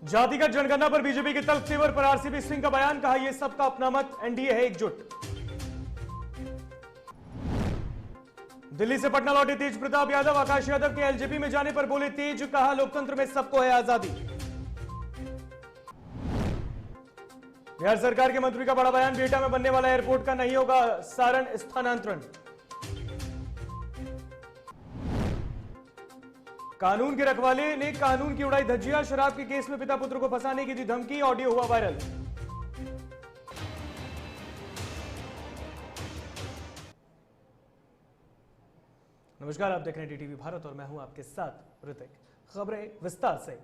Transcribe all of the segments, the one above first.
जातिगत जनगणना पर बीजेपी के तल्ख तेवर पर आरसीपी सिंह का बयान, कहा यह सबका अपना मत, एनडीए है एकजुट। दिल्ली से पटना लौटे तेज प्रताप यादव, आकाश यादव के एलजेपी में जाने पर बोले तेज, कहा लोकतंत्र में सबको है आजादी। बिहार सरकार के मंत्री का बड़ा बयान, बिहटा में बनने वाला एयरपोर्ट का नहीं होगा सारण स्थानांतरण। कानून के रखवाले ने कानून की उड़ाई धज्जियां, शराब के केस में पिता पुत्र को फंसाने की दी धमकी, ऑडियो हुआ वायरल। नमस्कार, आप देख रहे हैं डीटीवी भारत और मैं हूं आपके साथ ऋतिक। खबरें विस्तार से।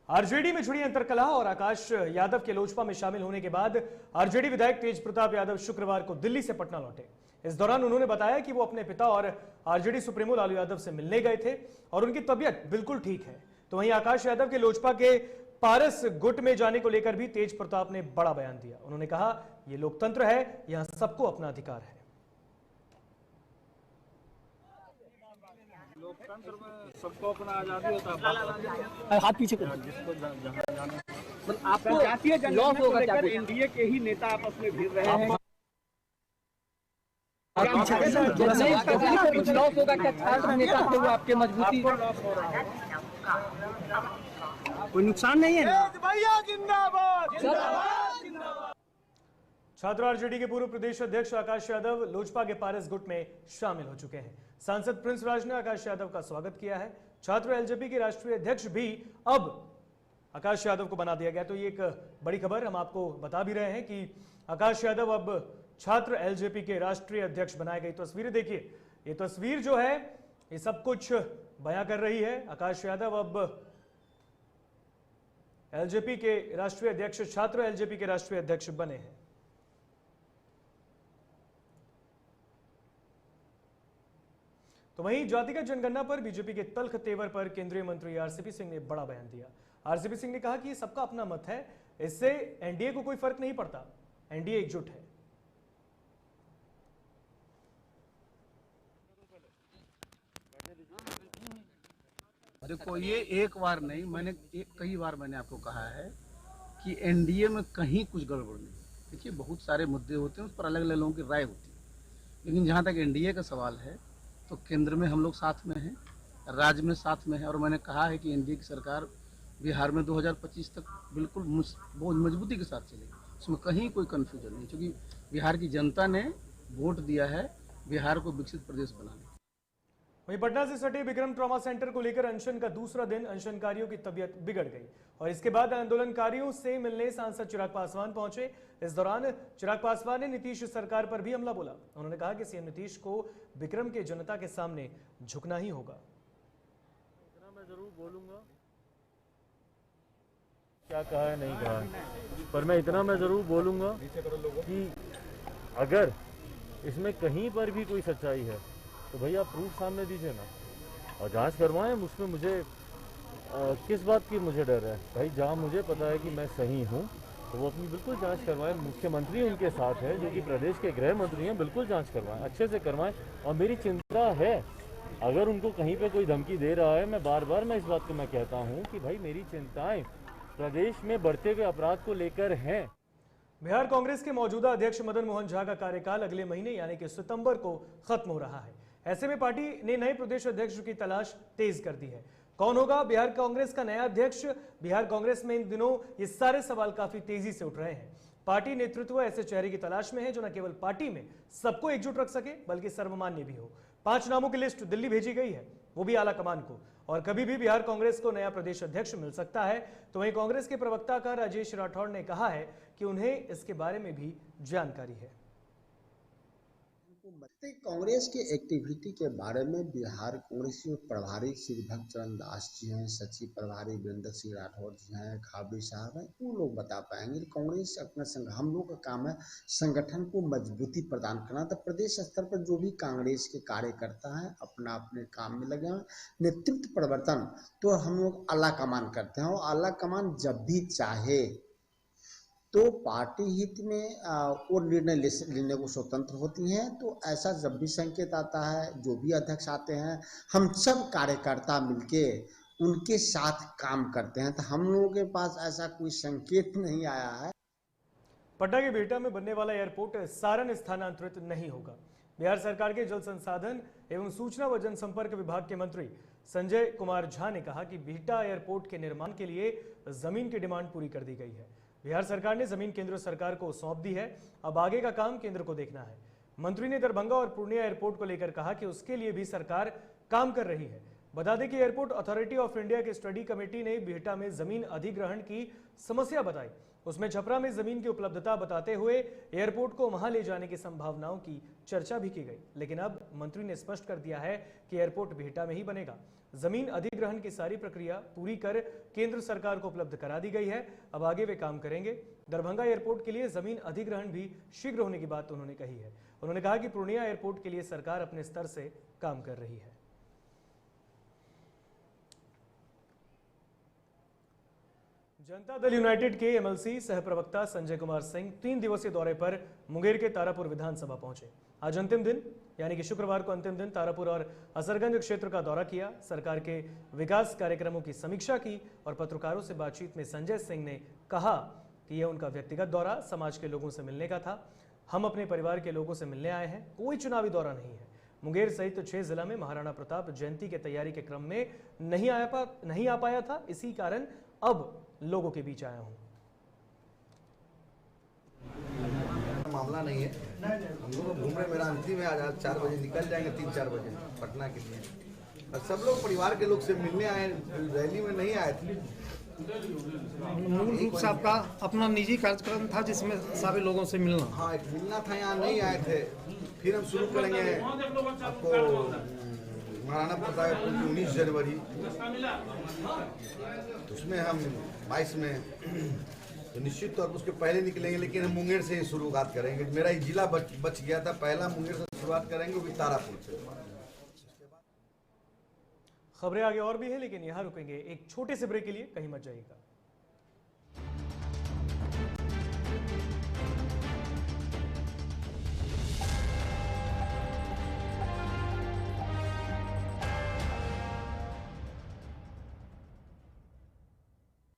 आरजेडी में जुड़ी अंतरकलह और आकाश यादव के लोजपा में शामिल होने के बाद आरजेडी विधायक तेज प्रताप यादव शुक्रवार को दिल्ली से पटना लौटे। इस दौरान उन्होंने बताया कि वो अपने पिता और आरजेडी सुप्रीमो लालू यादव से मिलने गए थे और उनकी तबीयत बिल्कुल ठीक है। तो वहीं आकाश यादव के लोजपा के पारस गुट में जाने को लेकर भी तेज प्रताप ने बड़ा बयान दिया। उन्होंने कहा, यह लोकतंत्र है, यहां सबको अपना अधिकार है। लोकतंत्र में सबको अपना आजादी होता है। हाथ पीछे जिसको जहाँ जाने आपको जातीय लॉस होगा क्या? एनडीए के ही नेता आपस में भिड़ रहे हैं। कुछ लॉस होगा क्या? छात्र नेता थे वो आपके मजबूती लॉस हो रहा है, कोई नुकसान नहीं है। भैया जिंदाबाद। छात्र आरजेडी के पूर्व प्रदेश अध्यक्ष आकाश यादव लोजपा के पारस गुट में शामिल हो चुके हैं। सांसद प्रिंस राज ने आकाश यादव का स्वागत किया है। छात्र एलजेपी के राष्ट्रीय अध्यक्ष भी अब आकाश यादव को बना दिया गया। तो ये एक बड़ी खबर हम आपको बता भी रहे हैं कि आकाश यादव अब छात्र एलजेपी के राष्ट्रीय अध्यक्ष बनाए गए। तस्वीरें देखिए, ये तस्वीर जो है ये सब कुछ बयां कर रही है। आकाश यादव अब एलजेपी के राष्ट्रीय अध्यक्ष, छात्र एलजेपी के राष्ट्रीय अध्यक्ष बने हैं। तो वहीं जातिगत जनगणना पर बीजेपी के तल्ख तेवर पर केंद्रीय मंत्री आरसीपी सिंह ने बड़ा बयान दिया। आरसीपी सिंह ने कहा कि सबका अपना मत है, इससे एनडीए को कोई फर्क नहीं पड़ता, एनडीए एकजुट है। देखो, ये एक बार नहीं, कई बार मैंने आपको कहा है कि एनडीए में कहीं कुछ गड़बड़ नहीं। देखिए, बहुत सारे मुद्दे होते हैं, उस पर अलग अलग लोगों की राय होती है, लेकिन जहाँ तक एनडीए का सवाल है तो केंद्र में हम लोग साथ में हैं, राज्य में साथ में हैं, और मैंने कहा है कि एनडीए की सरकार बिहार में 2025 तक बिल्कुल बहुत मजबूती के साथ चलेगी। इसमें कहीं कोई कन्फ्यूजन नहीं, क्योंकि बिहार की जनता ने वोट दिया है बिहार को विकसित प्रदेश बनाने। वहीं पटना से सटे विक्रम ट्रॉमा सेंटर को लेकर अनशन का दूसरा दिन, अनशनकारियों की तबीयत बिगड़ गई और इसके बाद आंदोलनकारियों से मिलने सांसद चिराग पासवान पहुंचे। इस दौरान चिराग पासवान ने नीतीश सरकार पर भी हमला बोला। उन्होंने कहा कि सीएम नीतीश को विक्रम के जनता के सामने झुकना ही होगा। इतना मैं जरूर बोलूंगा, क्या कहा है नहीं कहा, पर मैं इतना मैं जरूर बोलूंगा कि अगर इसमें कहीं पर भी कोई सच्चाई है तो भैया प्रूफ सामने दीजिए ना और जांच करवाएं। उसमें मुझे किस बात की मुझे डर है भाई? जहां मुझे पता है कि मैं सही हूं तो वो अपनी बिल्कुल जांच करवाएं। मुख्यमंत्री उनके साथ है जो कि प्रदेश के गृह मंत्री हैं, बिल्कुल जांच करवाएं, अच्छे से करवाएं। और मेरी चिंता है, अगर उनको कहीं पे कोई धमकी दे रहा है, मैं बार बार इस बात को मैं कहता हूँ कि भाई मेरी चिंताएं प्रदेश में बढ़ते हुए अपराध को लेकर हैं। बिहार कांग्रेस के मौजूदा अध्यक्ष मदन मोहन झा का कार्यकाल अगले महीने यानी कि सितंबर को खत्म हो रहा है। ऐसे में पार्टी ने नए प्रदेश अध्यक्ष की तलाश तेज कर दी है। कौन होगा बिहार कांग्रेस का नया अध्यक्ष? बिहार कांग्रेस में इन दिनों ये सारे सवाल काफी तेजी से उठ रहे हैं। पार्टी नेतृत्व ऐसे चेहरे की तलाश में है जो न केवल पार्टी में सबको एकजुट रख सके बल्कि सर्वमान्य भी हो। 5 नामों की लिस्ट दिल्ली भेजी गई है, वो भी आला कमान को, और कभी भी बिहार कांग्रेस को नया प्रदेश अध्यक्ष मिल सकता है। तो वहीं कांग्रेस के प्रवक्ता का राजेश राठौड़ ने कहा है कि उन्हें इसके बारे में भी जानकारी है। कांग्रेस की एक्टिविटी के बारे में बिहार कांग्रेस के प्रभारी श्री भक्त चरण दास जी हैं, सचिव प्रभारी वीरेंद्र सिंह राठौर जी हैं, खाबड़ी साहब हैं, वो लोग बता पाएंगे। कांग्रेस अपना हम लोग का काम है संगठन को मजबूती प्रदान करना। तो प्रदेश स्तर पर जो भी कांग्रेस के कार्यकर्ता हैं अपना अपने काम में लगे हैं। नेतृत्व परिवर्तन तो हम लोग आला कमान करते हैं, और आला कमान जब भी चाहे तो पार्टी हित में वो निर्णय लेने को स्वतंत्र होती हैं। तो ऐसा जब भी संकेत आता है, जो भी अध्यक्ष आते हैं, हम सब कार्यकर्ता मिलके उनके साथ काम करते हैं। तो हम लोगों के पास ऐसा कोई संकेत नहीं आया है। पटना के बिहटा में बनने वाला एयरपोर्ट सारण स्थानांतरित नहीं होगा। बिहार सरकार के जल संसाधन एवं सूचना व जनसंपर्क विभाग के मंत्री संजय कुमार झा ने कहा कि बिहटा एयरपोर्ट के निर्माण के लिए जमीन की डिमांड पूरी कर दी गई है। बिहार सरकार ने जमीन केंद्र सरकार को सौंप दी है, अब आगे का काम केंद्र को देखना है। मंत्री ने दरभंगा और पूर्णिया एयरपोर्ट को लेकर कहा कि उसके लिए भी सरकार काम कर रही है। बता दें कि एयरपोर्ट अथॉरिटी ऑफ इंडिया की स्टडी कमेटी ने बिहटा में जमीन अधिग्रहण की समस्या बताई। उसमें छपरा में जमीन की उपलब्धता बताते हुए एयरपोर्ट को वहां ले जाने की संभावनाओं की चर्चा भी की गई, लेकिन अब मंत्री ने स्पष्ट कर दिया है कि एयरपोर्ट बिहटा में ही बनेगा। जमीन अधिग्रहण की सारी प्रक्रिया पूरी कर केंद्र सरकार को उपलब्ध करा दी गई है, अब आगे वे काम करेंगे। दरभंगा एयरपोर्ट के लिए जमीन अधिग्रहण भी शीघ्र होने की बात उन्होंने कही है। उन्होंने कहा कि पूर्णिया एयरपोर्ट के लिए सरकार अपने स्तर से काम कर रही है। जनता दल यूनाइटेड के एमएलसी सह प्रवक्ता संजय कुमार सिंह 3 दिवसीय दौरे पर मुंगेर के तारापुर विधानसभा पहुंचे। आज अंतिम दिन यानी कि शुक्रवार को अंतिम दिन तारापुर और असरगंज क्षेत्र का दौरा किया, सरकार के विकास कार्यक्रमों की समीक्षा की और पत्रकारों से बातचीत में संजय सिंह ने कहा कि यह उनका व्यक्तिगत दौरा समाज के लोगों से मिलने का था। हम अपने परिवार के लोगों से मिलने आए हैं, कोई चुनावी दौरा नहीं है। मुंगेर सहित 6 जिला में महाराणा प्रताप जयंती के तैयारी के क्रम में नहीं आ पाया था, इसी कारण अब लोगों के बीच आया हूं। मामला नहीं है, हम लोग घूम रहे, मेरा अंतिम है, आज 4 बजे निकल जाएंगे, 3-4 बजे पटना के लिए। और सब लोग परिवार के लोग से मिलने आए, रैली में नहीं आए थे। मूल रूप से आपका अपना निजी कार्यक्रम था जिसमें सारे लोगों से मिलना। हाँ, एक मिलना था, यहाँ नहीं आए थे। फिर हम शुरू करेंगे आपको महाराणा प्रताप की 19 जनवरी, तो उसमें हम 22 में तो निश्चित तौर पर उसके पहले निकलेंगे, लेकिन हम मुंगेर से ही शुरुआत करेंगे। मेरा एक जिला बच गया था, पहला मुंगेर से शुरुआत करेंगे, वो भी तारापुर से। खबरें आगे और भी है, लेकिन यहां रुकेंगे एक छोटे से ब्रेक के लिए, कहीं मत जाइएगा।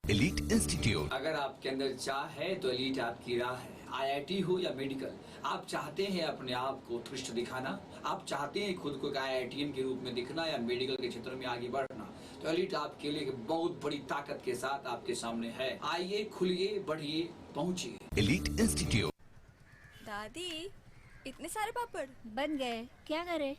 Elite institute. अगर आपके अंदर चाह है तो एलीट आपकी राह है। आईआईटी हो या मेडिकल, आप चाहते हैं अपने आप को उत्कृष्ट दिखाना, आप चाहते हैं खुद को एक आईआईटीएन के रूप में दिखना या मेडिकल के क्षेत्र में आगे बढ़ना, तो एलीट आपके लिए एक बहुत बड़ी ताकत के साथ आपके सामने है। आइए, खुलिए, बढ़िए, पहुंचिए। Elite institute. दादी, इतने सारे पापड़ बन गए, क्या करे?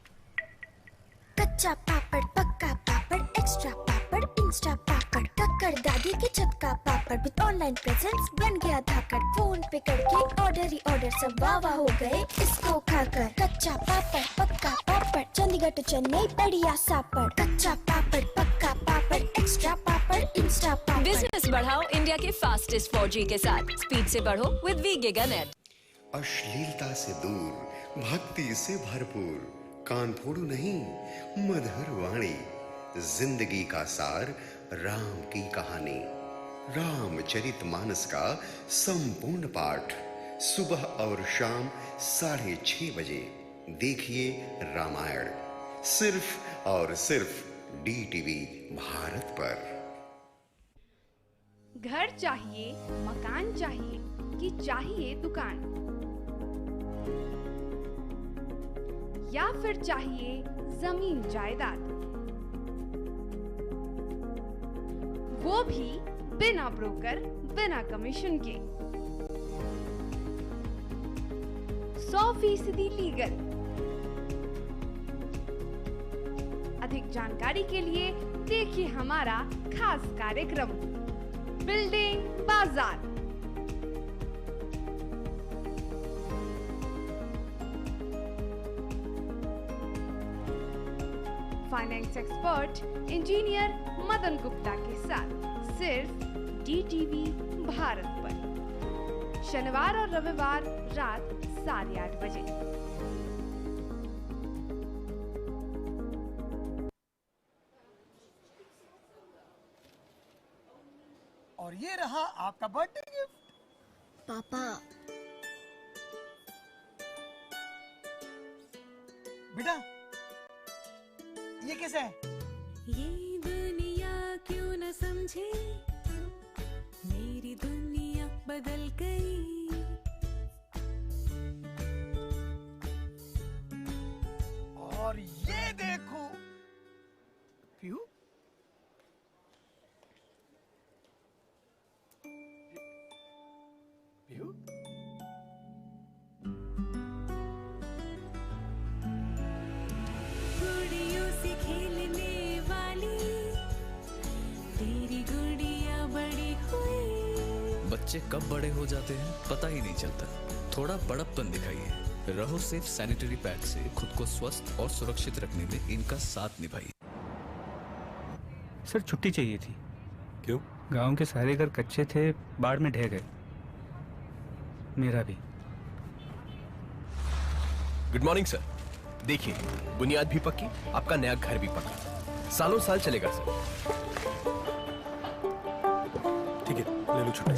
कच्चा पापड़, पक्का पापड़, एक्स्ट्रा पापड़, इंस्टा पापड़, टक्कर दादी के छत का पापड़ विद ऑनलाइन प्रेजेंस बन गया धाकड़। फोन पे करके ऑर्डर ही ऑर्डर, सब वाह हो गए इसको खाकर। कच्चा पापड़, पक्का पापड़, चंडीगढ़ टू चेन्नई बढ़िया सापड़। कच्चा पापड़, पक्का पापड़, एक्स्ट्रा पापड़, इंस्टा पापड़। बिजनेस बढ़ाओ इंडिया के फास्टेस्ट 4G के साथ, स्पीड से बढ़ो विद वी गिगानेट। अश्लीलता से दूर, भक्ति से भरपूर, कान फोड़ू नहीं, मधुर वाणी, जिंदगी का सार, राम की कहानी, रामचरितमानस का संपूर्ण पाठ, सुबह और शाम 6:30 बजे देखिए रामायण, सिर्फ और सिर्फ DTV भारत पर। घर चाहिए, मकान चाहिए कि चाहिए दुकान, या फिर चाहिए जमीन जायदाद, वो भी बिना ब्रोकर, बिना कमीशन के, 100% लीगल। अधिक जानकारी के लिए देखिए हमारा खास कार्यक्रम बिल्डिंग बाजार। Finance expert engineer Madan Gupta के साथ सिर्फ DTV भारत पर, शनिवार और रविवार रात 8:30 बजे। और ये रहा आपका बर्थडे गिफ्ट। पापा, बेटा ये कैसा है? ये दुनिया बच्चे कब बड़े हो जाते हैं पता ही नहीं चलता। थोड़ा बड़प्पन दिखाइए। रहो सेफ सैनिटरी पैड से खुद को स्वस्थ और सुरक्षित रखने में इनका साथ निभाइए। सर छुट्टी चाहिए थी। क्यों? गांव के सारे घर कच्चे थे, बाढ़ में ढह गए। मेरा भी। Good morning sir. देखिए, बुनियाद भी पक्की, आपका नया घर भी पक्का, सालों साल चलेगा सर। ठीक है, ले लो छुट्टी।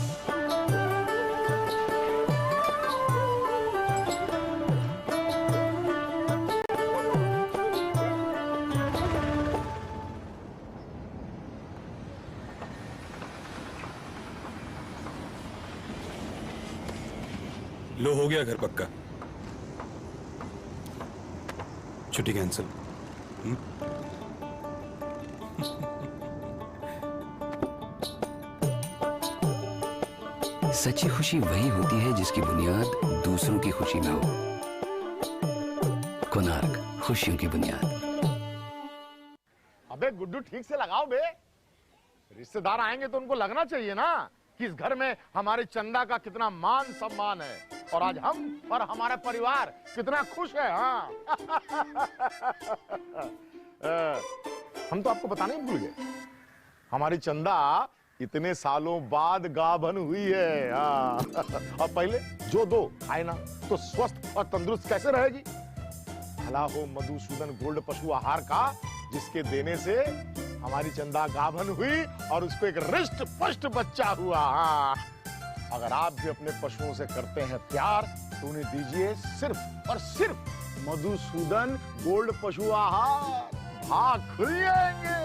लो, हो गया घर पक्का। छुट्टी कैंसिल। सच्ची खुशी वही होती है जिसकी बुनियाद दूसरों की खुशी में हो। कोणार्क, खुशियों की बुनियाद। अबे गुड्डू, ठीक से लगाओ बे। रिश्तेदार आएंगे तो उनको लगना चाहिए ना कि इस घर में हमारे चंदा का कितना मान सम्मान है, और आज हम और हमारा परिवार कितना खुश है। हाँ हम तो आपको बताना ही भूल गए, हमारी चंदा इतने सालों बाद गाभन हुई है। हाँ और पहले जो दो खाए ना तो स्वस्थ और तंदुरुस्त कैसे रहेगी। भला हो मधुसूदन गोल्ड पशु आहार का, जिसके देने से हमारी चंदा गाभन हुई और उसको एक रिष्ट पुष्ट बच्चा हुआ। हाँ अगर आप भी अपने पशुओं से करते हैं प्यार तो उन्हें दीजिए सिर्फ और सिर्फ मधुसूदन गोल्ड पशु आहार। भाग खुल जाएंगे।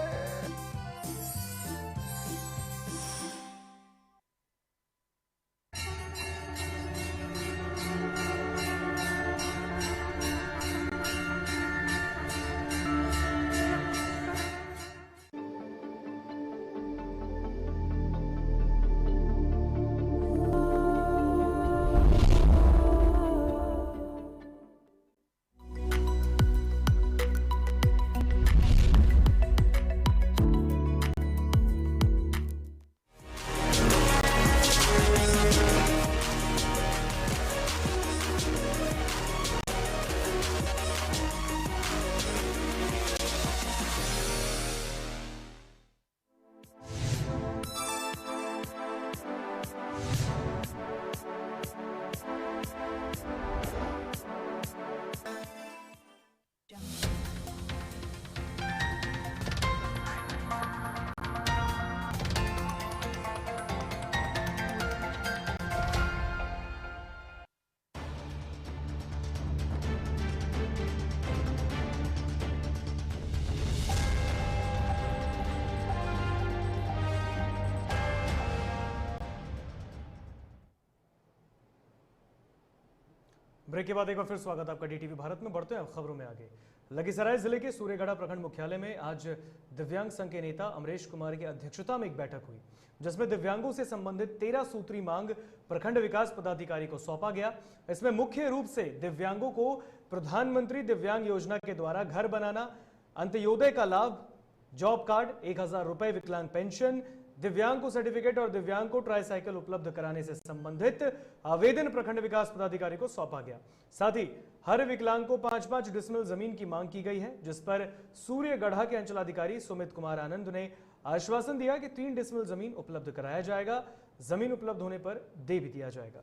ब्रेक के बाद एक बार फिर स्वागत आपका डीटीवी भारत में। बढ़ते हैं अब खबरों में आगे। लखीसराय जिले के सूर्यगढ़ा प्रखंड मुख्यालय में आज दिव्यांग संघ के नेता अमरेश कुमार की अध्यक्षता में एक बैठक हुई, जिसमें दिव्यांगों से संबंधित 13 सूत्री मांग प्रखंड विकास पदाधिकारी को सौंपा गया। इसमें मुख्य रूप से दिव्यांगों को प्रधानमंत्री दिव्यांग योजना के द्वारा घर बनाना, अंत्योदय का लाभ, जॉब कार्ड, 1000 रुपए विकलांग पेंशन, दिव्यांग को सर्टिफिकेट और दिव्यांग को ट्राईसाइकिल उपलब्ध कराने से संबंधित आवेदन प्रखंड विकास पदाधिकारी को सौंपा गया। साथ ही हर विकलांग को 5-5 डिसमिल जमीन की मांग की गई है, जिस पर सूर्यगढ़ा के अंचलाधिकारी सुमित कुमार आनंद ने आश्वासन दिया कि 3 डिसमिल जमीन उपलब्ध कराया जाएगा। जमीन उपलब्ध होने पर दे भी दिया जाएगा।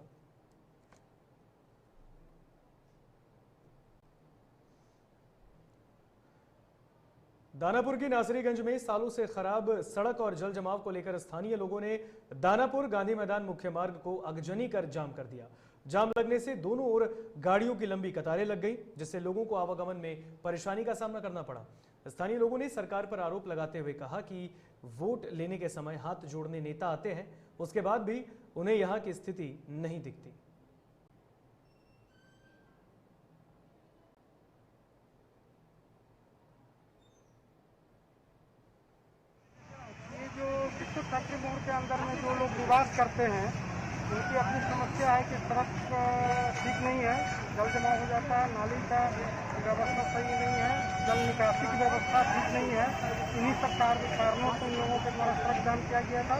दानापुर की नासरीगंज में सालों से खराब सड़क और जल जमाव को लेकर स्थानीय लोगों ने दानापुर गांधी मैदान मुख्य मार्ग को अगजनी कर जाम कर दिया। जाम लगने से दोनों ओर गाड़ियों की लंबी कतारें लग गई, जिससे लोगों को आवागमन में परेशानी का सामना करना पड़ा। स्थानीय लोगों ने सरकार पर आरोप लगाते हुए कहा कि वोट लेने के समय हाथ जोड़ने नेता आते हैं, उसके बाद भी उन्हें यहाँ की स्थिति नहीं दिखती। फैक्ट्री मोड़ के अंदर में जो लोग निवास करते हैं, उनकी अपनी समस्या है कि सड़क ठीक नहीं है, जल जमा हो जाता है, नाली का व्यवस्था सही नहीं है, जल निकासी की व्यवस्था ठीक नहीं है। इन्हीं सब कारणों से इन लोगों के द्वारा सड़क जाम किया गया था।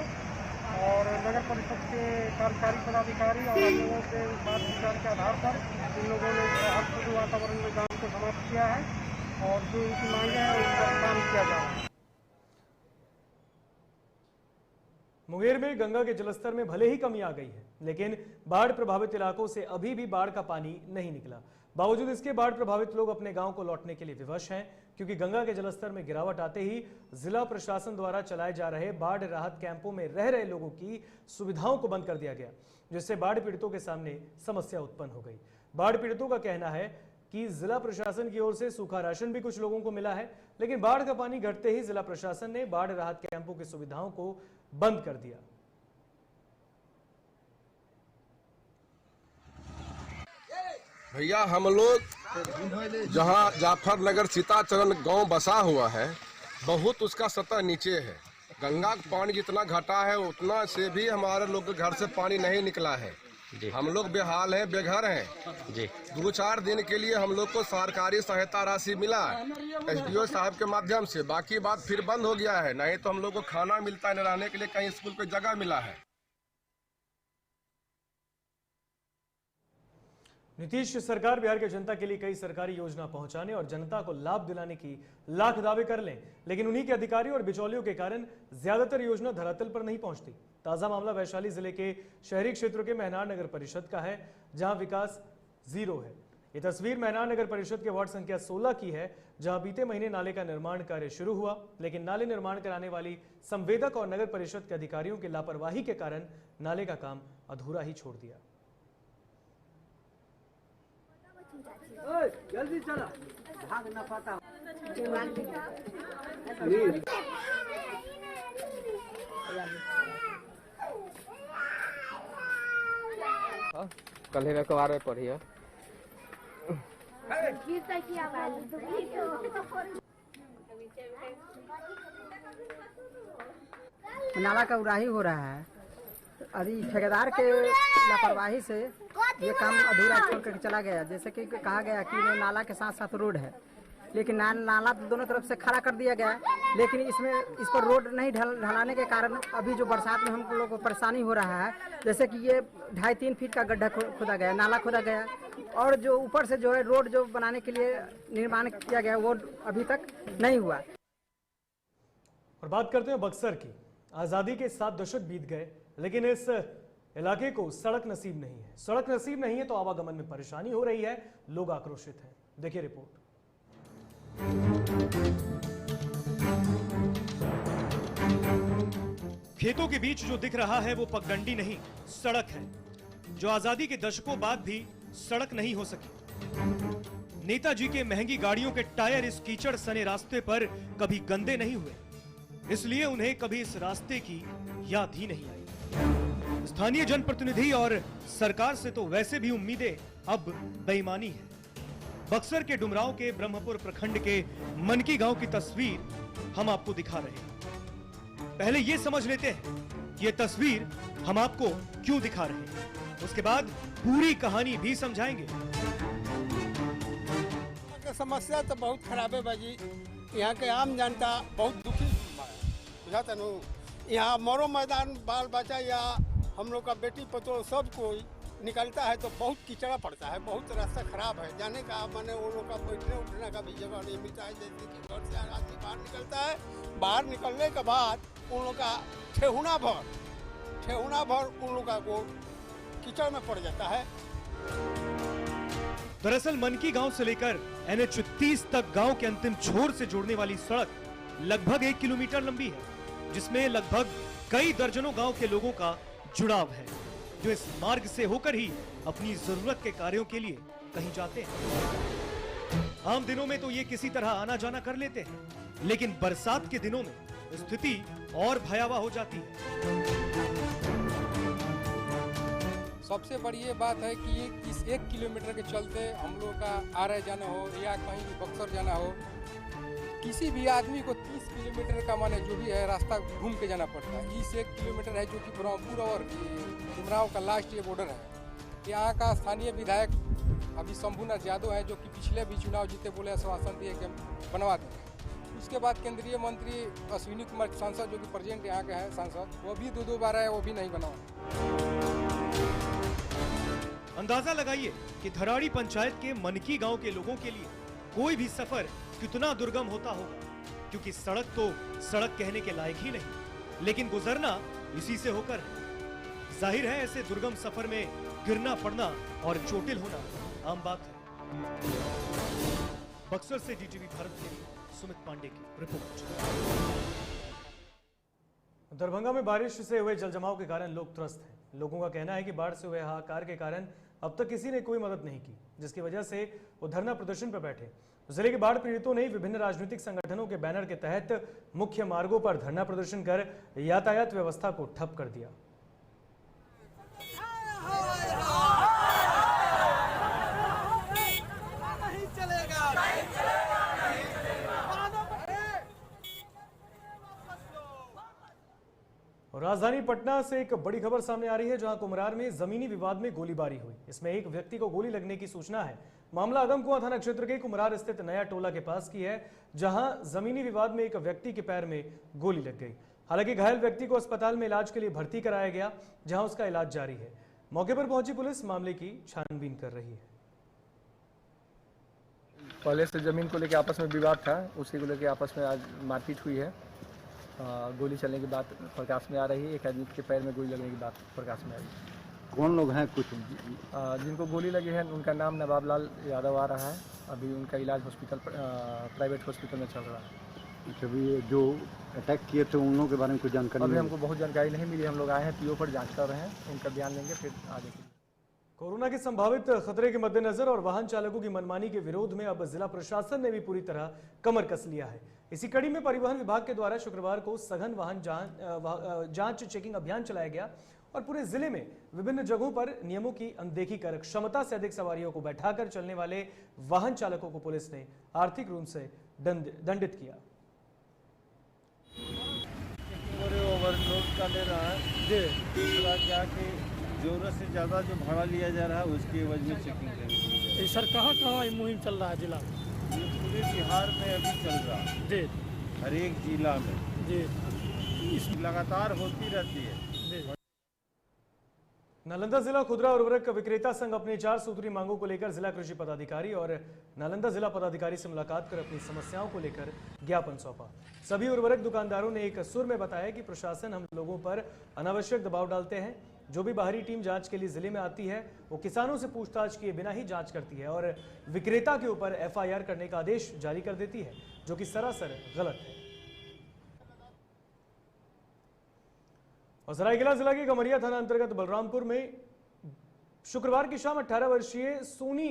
और नगर परिषद के कार्यकारी पदाधिकारी और हम लोगों के बात विचार के आधार पर इन लोगों ने हर्षद वातावरण में काम को समाप्त किया है और जो उनकी मांगे हैं उस पर काम किया जा रहा है। मुंगेर में गंगा के जलस्तर में भले ही कमी आ गई है, लेकिन बाढ़ प्रभावित इलाकों से अभी भी बाढ़ का पानी नहीं निकला। बावजूद इसके बाढ़ प्रभावित लोग अपने गांव को लौटने के लिए विवश हैं, क्योंकि गंगा के जलस्तर में गिरावट आते ही जिला प्रशासन द्वारा चलाए जा रहे बाढ़ राहत कैंपों में रह रहे लोगों की सुविधाओं को बंद कर दिया गया, जिससे बाढ़ पीड़ितों के सामने समस्या उत्पन्न हो गई। बाढ़ पीड़ितों का कहना है कि जिला प्रशासन की ओर से सूखा राशन भी कुछ लोगों को मिला है, लेकिन बाढ़ का पानी घटते ही जिला प्रशासन ने बाढ़ राहत कैंपों की सुविधाओं को बंद कर दिया। भैया हम लोग जहाँ जाफरनगर सीताचरण गांव बसा हुआ है, बहुत उसका सतह नीचे है। गंगा का पानी जितना घटा है उतना से भी हमारे लोग के घर से पानी नहीं निकला है। हम लोग बेहाल हैं, बेघर हैं जी। 2-4 दिन के लिए हम लोग को सरकारी सहायता राशि मिला SDO साहब के माध्यम से, बाकी बात फिर बंद हो गया है। नहीं तो हम लोग को खाना मिलता है, रहने के लिए कहीं स्कूल को जगह मिला है। नीतीश सरकार बिहार की जनता के लिए कई सरकारी योजना पहुंचाने और जनता को लाभ दिलाने की लाख दावे कर लें, लेकिन उन्हीं के अधिकारियों और बिचौलियों के कारण ज्यादातर योजना धरातल पर नहीं पहुंचती। ताजा मामला वैशाली जिले के शहरी क्षेत्रों के महनार नगर परिषद का है, जहां विकास जीरो है। ये तस्वीर महनार नगर परिषद के वार्ड संख्या 16 की है, जहां बीते महीने नाले का निर्माण कार्य शुरू हुआ, लेकिन नाले निर्माण कराने वाली संवेदक और नगर परिषद के अधिकारियों की लापरवाही के कारण नाले का काम अधूरा ही छोड़ दिया। जल्दी चला, भाग न पाता। कल ही रखवारे पढ़िए। नाला का उड़ाही हो रहा है। अभी ठेकेदार के लापरवाही से ये काम अधूरा छोड़ कर चला गया। जैसे कि कहा गया कि नाला के साथ साथ रोड है, लेकिन नाला दोनों तरफ से खड़ा कर दिया गया, लेकिन इस पर रोड नहीं ढलाने के कारण अभी जो बरसात में हम लोग को परेशानी हो रहा है। जैसे कि ये 2.5-3 फीट का गड्ढा खोदा गया, नाला खोदा गया, और जो ऊपर से जो है रोड जो बनाने के लिए निर्माण किया गया वो अभी तक नहीं हुआ। और बात करते हैं बक्सर की। आज़ादी के 7 दशक बीत गए, लेकिन इस इलाके को सड़क नसीब नहीं है। सड़क नसीब नहीं है तो आवागमन में परेशानी हो रही है, लोग आक्रोशित हैं। देखिए रिपोर्ट। खेतों के बीच जो दिख रहा है वो पगडंडी नहीं, सड़क है, जो आजादी के दशकों बाद भी सड़क नहीं हो सकी। नेताजी के महंगी गाड़ियों के टायर इस कीचड़ सने रास्ते पर कभी गंदे नहीं हुए, इसलिए उन्हें कभी इस रास्ते की याद ही नहीं आई। स्थानीय जनप्रतिनिधि और सरकार से तो वैसे भी उम्मीदें अब बेईमानी है। बक्सर के डुमरांव के ब्रह्मपुर प्रखंड के मनकी गांव की तस्वीर हम आपको दिखा रहे हैं। पहले ये समझ लेते हैं कि ये तस्वीर हम आपको क्यों दिखा रहे हैं, उसके बाद पूरी कहानी भी समझाएंगे। समस्या तो बहुत खराब है बाजी। यहाँ के आम जनता बहुत दुखी बुझाता नु। यहाँ मरो मैदान बाल बच्चा या हम लोग का बेटी पतो सब कोई निकलता है तो बहुत कीचड़ा पड़ता है, बहुत रास्ता खराब है। जाने का मैंने वो लोग का बैठने उठने का भी जगह नहीं मिलता है। जैसे कि घर से आदमी बाहर निकलता है, बाहर निकलने के बाद उन लोग का ठेहुना भर उन लोग का वो कीचड़ में पड़ जाता है। दरअसल मनकी गांव से लेकर NH 30 तक गांव के अंतिम छोर से जोड़ने वाली सड़क लगभग 1 किलोमीटर लंबी है, जिसमें लगभग कई दर्जनों गांव के लोगों का जुड़ाव है, जो इस मार्ग से होकर ही अपनी जरूरत के कार्यों के लिए कहीं जाते हैं। आम दिनों में तो ये किसी तरह आना जाना कर लेते हैं, लेकिन बरसात के दिनों में स्थिति और भयावह हो जाती है। सबसे बड़ी ये बात है कि ये इस 1 किलोमीटर के चलते हम लोग का आ रहे जाना हो या कहीं भी बक्सर जाना हो, किसी भी आदमी को 30 किलोमीटर का माने जो भी है रास्ता घूम के जाना पड़ता है। इस 1 किलोमीटर है जो कि ब्रह्मपुर और डुमरांव का लास्ट ये बॉर्डर है। यहाँ का स्थानीय विधायक अभी शंभुनाथ यादव है, जो कि पिछले भी चुनाव जीते बोले आश्वासन दिए कि हम बनवा देंगे। उसके बाद केंद्रीय मंत्री अश्विनी कुमार सांसद जो कि प्रेजेंट यहाँ के हैं सांसद, वो भी 2 बार आए, वो भी नहीं बना। अंदाजा लगाइए कि धराड़ी पंचायत के मनकी गांव के लोगों के लिए कोई भी सफर कितना दुर्गम होता होगा, क्योंकि सड़क तो सड़क कहने के लायक ही नहीं, लेकिन गुजरना इसी से होकर है। जाहिर है ऐसे दुर्गम सफर में गिरना पड़ना और चोटिल होना आम बात है। बक्सर से डीटीवी भारत के लिए सुमित पांडे की रिपोर्ट। दरभंगा में बारिश से हुए जलजमाव के कारण लोग त्रस्त हैं। लोगों का कहना है कि बाढ़ से हुए हाहाकार के कारण अब तक किसी ने कोई मदद नहीं की, जिसकी वजह से वो धरना प्रदर्शन पर बैठे। जिले के बाढ़ पीड़ितों ने विभिन्न राजनीतिक संगठनों के बैनर के तहत मुख्य मार्गों पर धरना प्रदर्शन कर यातायात व्यवस्था को ठप कर दिया। राजधानी पटना से एक बड़ी खबर सामने आ रही है, जहां कुम्हरार में जमीनी विवाद में गोलीबारी हुई। इसमें एक व्यक्ति को गोली लगने की सूचना है। मामला अगमकुआं थाना क्षेत्र के कुम्हरार स्थित नया टोला के पास की है, जहां जमीनी विवाद में एक व्यक्ति के पैर में गोली लग गई। हालांकि घायल व्यक्ति को अस्पताल में इलाज के लिए भर्ती कराया गया, जहां उसका इलाज जारी है। मौके पर पहुंची पुलिस मामले की छानबीन कर रही है। पहले से जमीन को लेकर आपस में विवाद था, उसी को लेकर आपस में आज मारपीट हुई है। गोली चलने की बात प्रकाश में आ रही है। एक आदमी के पैर में गोली लगने की बात प्रकाश में आई। कौन लोग हैं? कुछ जिनको गोली लगी है उनका नाम नवाब लाल यादव आ रहा है। अभी उनका इलाज हॉस्पिटल प्राइवेट हॉस्पिटल में चल रहा है। अभी जो अटैक किए थे उन लोगों के बारे में कुछ जानकारी? अभी हमको बहुत जानकारी नहीं मिली। हम लोग आए हैं पीओ पर जांच कर रहे हैं, उनका बयान लेंगे फिर आगे की। कोरोना के संभावित खतरे के मद्देनजर और वाहन चालकों की मनमानी के विरोध में अब जिला प्रशासन ने भी पूरी तरह कमर कस लिया है। इसी कड़ी में परिवहन विभाग के द्वारा शुक्रवार को सघन वाहन जांच चेकिंग अभियान चलाया गया और पूरे जिले में विभिन्न जगहों पर नियमों की अनदेखी कर क्षमता से अधिक सवारियों को बैठाकर चलने वाले वाहन चालकों को पुलिस ने आर्थिक रूप से दंडित किया। ओवरलोड का ले रहा है, दूसरा क्या कि जरूरत से ज़्यादा जो भाड़ा लिया जा रहा है उसकी एवज में चेकिंग करेंगे। सर कहाँ ये मुहिम चल रहा है जिला में? ये पूरे बिहार में अभी चल रहा है जी, हर एक जिला में जी, इस लगातार होती रहती है। नालंदा जिला खुदरा उर्वरक विक्रेता संघ अपनी 4 सूत्री मांगों को लेकर जिला कृषि पदाधिकारी और नालंदा जिला पदाधिकारी से मुलाकात कर अपनी समस्याओं को लेकर ज्ञापन सौंपा। सभी उर्वरक दुकानदारों ने एक सुर में बताया कि प्रशासन हम लोगों पर अनावश्यक दबाव डालते हैं। जो भी बाहरी टीम जांच के लिए जिले में आती है वो किसानों से पूछताछ किए बिना ही जांच करती है और विक्रेता के ऊपर FIR करने का आदेश जारी कर देती है, जो कि सरासर गलत है। और सरायकेला जिला के गमरिया थाना अंतर्गत बलरामपुर में शुक्रवार की शाम 18 वर्षीय सोनी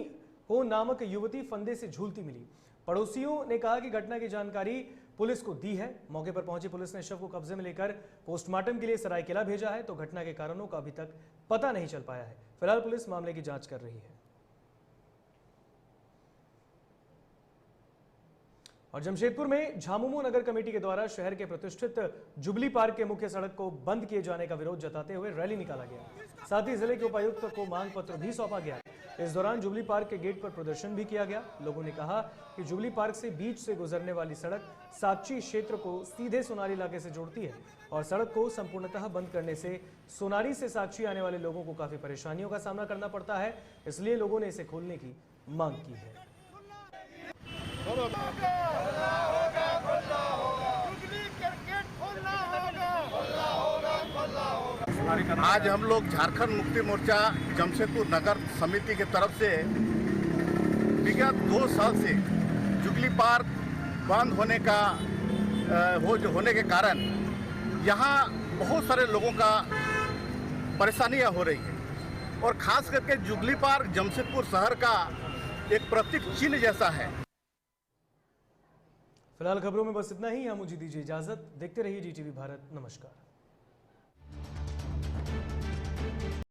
हो नामक युवती फंदे से झूलती मिली। पड़ोसियों ने कहा कि घटना की जानकारी पुलिस को दी है। मौके पर पहुंची पुलिस ने शव को कब्जे में लेकर पोस्टमार्टम के लिए सरायकेला भेजा है, तो घटना के कारणों का अभी तक पता नहीं चल पाया है। फिलहाल पुलिस मामले की जांच कर रही है। और जमशेदपुर में झामुमो नगर कमेटी के द्वारा शहर के प्रतिष्ठित जुबली पार्क के मुख्य सड़क को बंद किए जाने का विरोध जताते हुए रैली निकाला गया। साथ ही जिले के उपायुक्त को मांग पत्र भी सौंपा गया। इस दौरान जुबली पार्क के गेट पर प्रदर्शन भी किया गया। लोगों ने कहा कि जुबली पार्क से बीच से गुजरने वाली सड़क साक्षी क्षेत्र को सीधे सोनारी इलाके से जोड़ती है और सड़क को संपूर्णतः बंद करने से सोनारी से साक्षी आने वाले लोगों को काफी परेशानियों का सामना करना पड़ता है। इसलिए लोगों ने इसे खोलने की मांग की है। आज हम लोग झारखंड मुक्ति मोर्चा जमशेदपुर नगर समिति की तरफ से विगत 2 साल से जुबली पार्क बंद होने के कारण यहाँ बहुत सारे लोगों का परेशानियाँ हो रही है और खास करके जुबली पार्क जमशेदपुर शहर का एक प्रतीक चिन्ह जैसा है। फिलहाल खबरों में बस इतना ही। मुझे दीजिए इजाजत। देखते रहिए DTV भारत। नमस्कार।